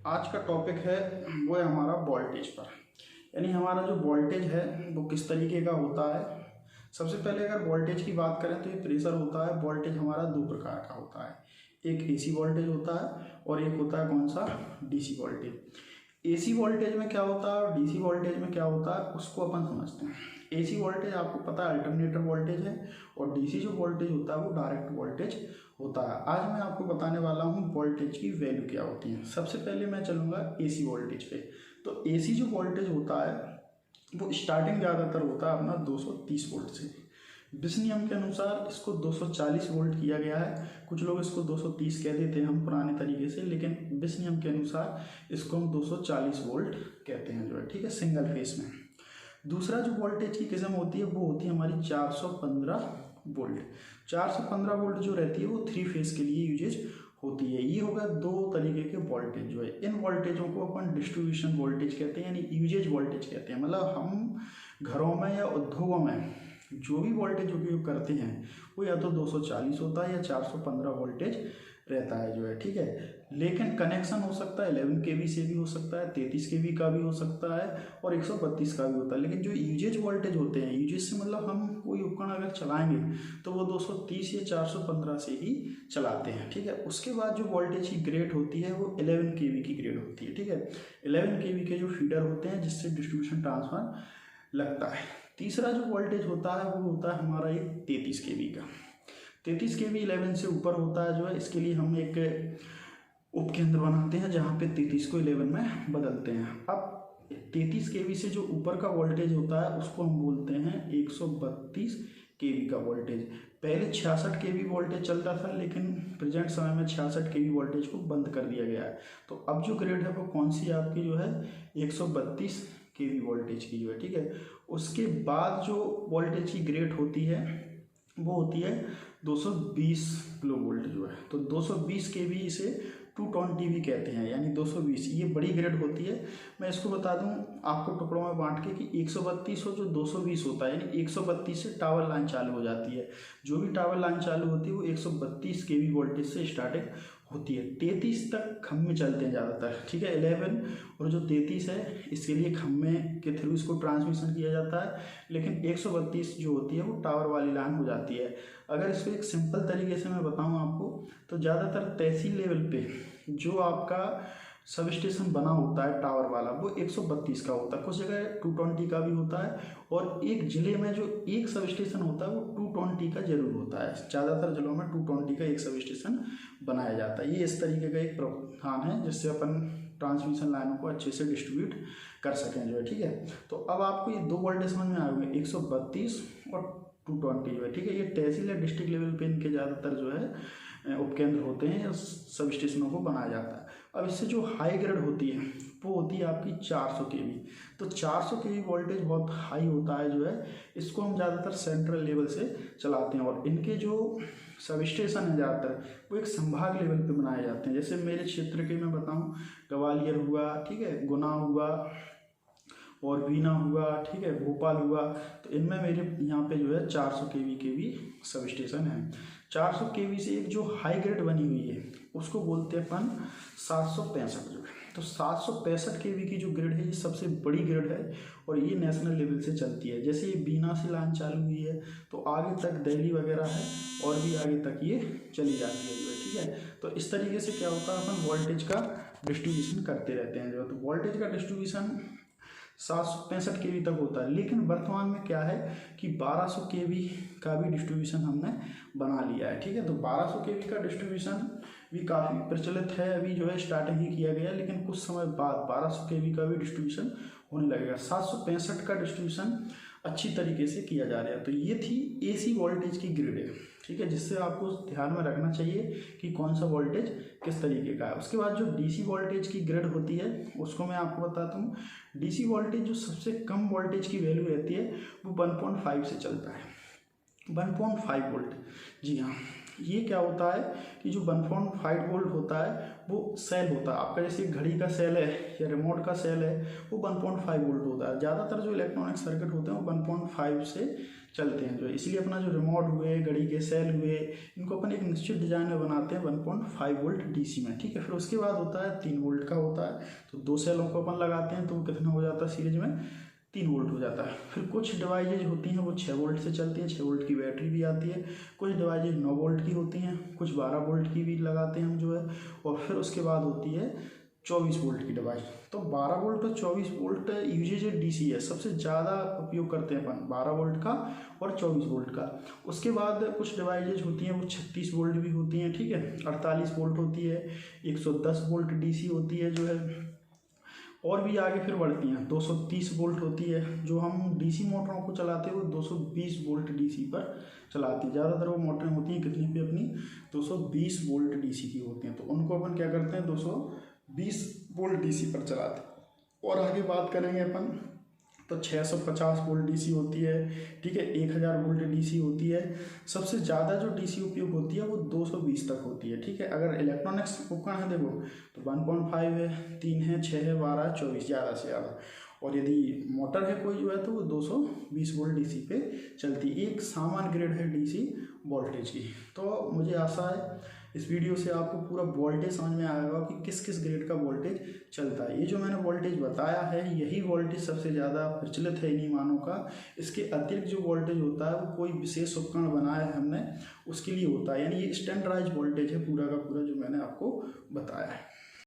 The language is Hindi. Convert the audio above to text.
आज का टॉपिक है वो है हमारा वोल्टेज पर। यानी हमारा जो वोल्टेज है वो किस तरीके का होता है। सबसे पहले अगर वोल्टेज की बात करें तो ये प्रेशर होता है। वोल्टेज हमारा दो प्रकार का होता है, एक एसी वोल्टेज होता है और एक होता है कौन सा, डीसी वोल्टेज। एसी वोल्टेज में क्या होता है और डीसी वोल्टेज में क्या होता है उसको अपन समझते हैं। एसी वोल्टेज आपको पता है अल्टरनेटर वोल्टेज है और डीसी जो वोल्टेज होता है वो डायरेक्ट वोल्टेज होता है। आज मैं आपको बताने वाला हूँ वोल्टेज की वैल्यू क्या होती है। सबसे पहले मैं चलूँगा एसी वोल्टेज पे। तो एसी जो वोल्टेज होता है वो स्टार्टिंग ज़्यादातर होता है अपना 230 वोल्ट से। बिस नियम के अनुसार इसको 240 वोल्ट किया गया है। कुछ लोग इसको 230 कहते थे हम पुराने तरीके से, लेकिन बिस नियम के अनुसार इसको हम 240 वोल्ट कहते हैं जो है, ठीक है, सिंगल फेस में। दूसरा जो वोल्टेज की किस्म होती है वो होती है हमारी 415 वोल्ट। 415 वोल्ट जो रहती है वो थ्री फेज के लिए यूजेज होती है। ये होगा दो तरीके के वोल्टेज जो है। इन वोल्टेजों को अपन डिस्ट्रीब्यूशन वोल्टेज कहते हैं, यानी यूजेज वोल्टेज कहते हैं। मतलब हम घरों में या उद्योगों में जो भी वोल्टेज उपयोग करते हैं वो या तो 240 होता है या 415 वोल्टेज रहता है जो है, ठीक है। लेकिन कनेक्शन हो सकता है 11 kV से भी हो सकता है, 33 kV का भी हो सकता है और 132 का भी होता है। लेकिन जो यूजेज वोल्टेज होते हैं, यूजेज से मतलब हम कोई उपकरण अगर चलाएंगे तो वो 230 या 415 से ही चलाते हैं, ठीक है। उसके बाद जो वोल्टेज की ग्रेड होती है वो 11 kV की ग्रेड होती है, ठीक है। 11 kV के जो फीडर होते हैं जिससे डिस्ट्रीब्यूशन ट्रांसफर लगता है। तीसरा जो वोल्टेज होता है वो होता है हमारा एक 33 kV का। 33 kV 11 से ऊपर होता है जो है। इसके लिए हम एक उपकेंद्र बनाते हैं जहाँ पे 33 को 11 में बदलते हैं। अब 33 kV से जो ऊपर का वोल्टेज होता है उसको हम बोलते हैं 132 kV का वोल्टेज। पहले 66 kV वोल्टेज चलता था, लेकिन प्रेजेंट समय में 66 kV वोल्टेज को बंद कर दिया गया है। तो अब जो ग्रेड है वो कौन सी आपकी जो है 132 kV वोल्टेज की जो है, ठीक है। उसके बाद जो वोल्टेज की ग्रेड होती है वो होती है 220 किलो वोल्ट जो है। तो 220 kV इसे 220 भी कहते हैं, यानी 220 ये बड़ी ग्रेड होती है। मैं इसको बता दूं आपको टुकड़ों में बांट के कि 132 हो जो 220 होता है, यानी 132 से टावर लाइन चालू हो जाती है। जो भी टावर लाइन चालू होती है वो 132 kV वोल्टेज से स्टार्टिंग होती है। 33 तक खम्भे चलते हैं ज़्यादातर, ठीक है। 11 और जो 33 है इसके लिए खम्भे के थ्रू इसको ट्रांसमिशन किया जाता है, लेकिन 132 जो होती है वो टावर वाली लाइन हो जाती है। अगर इसको एक सिंपल तरीके से मैं बताऊं आपको तो ज़्यादातर तहसील लेवल पे जो आपका सब स्टेशन बना होता है टावर वाला वो 132 का होता है। कुछ जगह 220 का भी होता है और एक ज़िले में जो एक सब स्टेशन होता है वो 220 का जरूर होता है। ज़्यादातर जिलों में 220 का एक सब स्टेशन बनाया जाता है। ये इस तरीके का एक प्रावधान है जिससे अपन ट्रांसमिशन लाइनों को अच्छे से डिस्ट्रीब्यूट कर सकें जो है, ठीक है। तो अब आपको ये दो वोल्टेज समझ में आए होंगे, 132 और 220 जो है, ठीक है। ये तहसील या डिस्ट्रिक्ट लेवल पे इनके ज़्यादातर जो है उपकेंद्र होते हैं या सब स्टेशनों को बनाया जाता है। अब इससे जो हाई ग्रेड होती है वो होती है आपकी 400 kV। तो 400 kV वोल्टेज बहुत हाई होता है जो है। इसको हम ज़्यादातर सेंट्रल लेवल से चलाते हैं और इनके जो सब स्टेशन है ज़्यादातर वो एक संभाग लेवल पे बनाए जाते हैं। जैसे मेरे क्षेत्र के मैं बताऊं, ग्वालियर हुआ, ठीक है, गुना हुआ और बीना हुआ, ठीक है, भोपाल हुआ। तो इनमें मेरे यहाँ पे जो है 400 kV के भी सब स्टेशन है। 400 kV से एक जो हाई ग्रेड बनी हुई है उसको बोलते हैं अपन 765 जो है। तो 765 kV की जो ग्रेड है ये सबसे बड़ी ग्रेड है और ये नेशनल लेवल से चलती है। जैसे ये बीना से लाइन चालू हुई है तो आगे तक दिल्ली वगैरह है और भी आगे तक ये चली जाती है जो है, ठीक है। तो इस तरीके से क्या होता है अपन वोल्टेज का डिस्ट्रीब्यूशन करते रहते हैं जो है। तो वोल्टेज का डिस्ट्रीब्यूशन 765 kV तक होता है। लेकिन वर्तमान में क्या है कि 1200 kV का भी डिस्ट्रीब्यूशन हमने बना लिया है, ठीक है। तो 1200 kV का डिस्ट्रीब्यूशन भी काफ़ी प्रचलित है, अभी जो है स्टार्टिंग ही किया गया, लेकिन कुछ समय बाद 1200 kV का भी डिस्ट्रीब्यूशन होने लगेगा। 765 का डिस्ट्रीब्यूशन अच्छी तरीके से किया जा रहा है। तो ये थी एसी वोल्टेज की ग्रेड, ठीक है, जिससे आपको ध्यान में रखना चाहिए कि कौन सा वोल्टेज किस तरीके का है। उसके बाद जो डीसी वोल्टेज की ग्रेड होती है उसको मैं आपको बताता हूँ। डीसी वोल्टेज जो सबसे कम वोल्टेज की वैल्यू रहती है वो 1.5 से चलता है। 1.5 वोल्ट, जी हाँ। ये क्या होता है कि जो 1.5 वोल्ट होता है वो सेल होता है आपका, जैसे घड़ी का सेल है या रिमोट का सेल है वो 1.5 वोल्ट होता है। ज़्यादातर जो इलेक्ट्रॉनिक सर्किट होते हैं वो 1.5 से चलते हैं जो, इसलिए अपना जो रिमोट हुए, घड़ी के सेल हुए, इनको अपन एक निश्चित डिजाइन में बनाते हैं 1.5 वोल्ट डीसी में, ठीक है। फिर उसके बाद होता है 3 वोल्ट का होता है, 2 सेलों को अपन लगाते हैं तो वो कितना हो जाता है सीरीज में 3 वोल्ट हो जाता है। फिर कुछ डिवाइसेज होती हैं वो 6 वोल्ट से चलती हैं, 6 वोल्ट की बैटरी भी आती है। कुछ डिवाइसेज 9 वोल्ट की होती हैं, कुछ 12 वोल्ट की भी लगाते हैं हम जो है। और फिर उसके बाद होती है 24 वोल्ट की डिवाइस। तो 12 वोल्ट और 24 वोल्ट यूजेज डीसी है, सबसे ज़्यादा उपयोग करते हैं अपन 12 वोल्ट का और 24 वोल्ट का। उसके बाद कुछ डिवाइसेज होती हैं वो 36 वोल्ट भी होती हैं, ठीक है, 48 वोल्ट होती है, 110 वोल्ट डीसी होती है जो है, और भी आगे फिर बढ़ती हैं 230 वोल्ट होती है। जो हम डीसी मोटरों को चलाते हैं वो 220 वोल्ट डीसी पर चलाती है। ज़्यादातर वो मोटरें होती हैं कितनी पे अपनी 220 वोल्ट डीसी की होती हैं, तो उनको अपन क्या करते हैं 220 वोल्ट डीसी पर चलाते हैं। और आगे बात करेंगे अपन तो 650 वोल्ट डीसी होती है, ठीक है, 1000 वोल्ट डीसी होती है। सबसे ज़्यादा जो डीसी उपयोग होती है वो 220 तक होती है, ठीक है। अगर इलेक्ट्रॉनिक्स उपकरण है देखो तो 1.5 है, 3 है, 6 है, 12, 24 ज़्यादा से ज़्यादा। और यदि मोटर है कोई जो है तो वो 220 वोल्ट डीसी पे चलती है। एक सामान्य ग्रेड है डीसी वोल्टेज की। तो मुझे आशा है इस वीडियो से आपको पूरा वोल्टेज समझ में आएगा कि किस किस ग्रेड का वोल्टेज चलता है। ये जो मैंने वोल्टेज बताया है यही वोल्टेज सबसे ज़्यादा प्रचलित है इन्हीं मानों का। इसके अतिरिक्त जो वोल्टेज होता है वो कोई विशेष उपकरण बनाया है हमने उसके लिए होता है, यानी ये स्टैंडर्डाइज वोल्टेज है पूरा का पूरा जो मैंने आपको बताया है।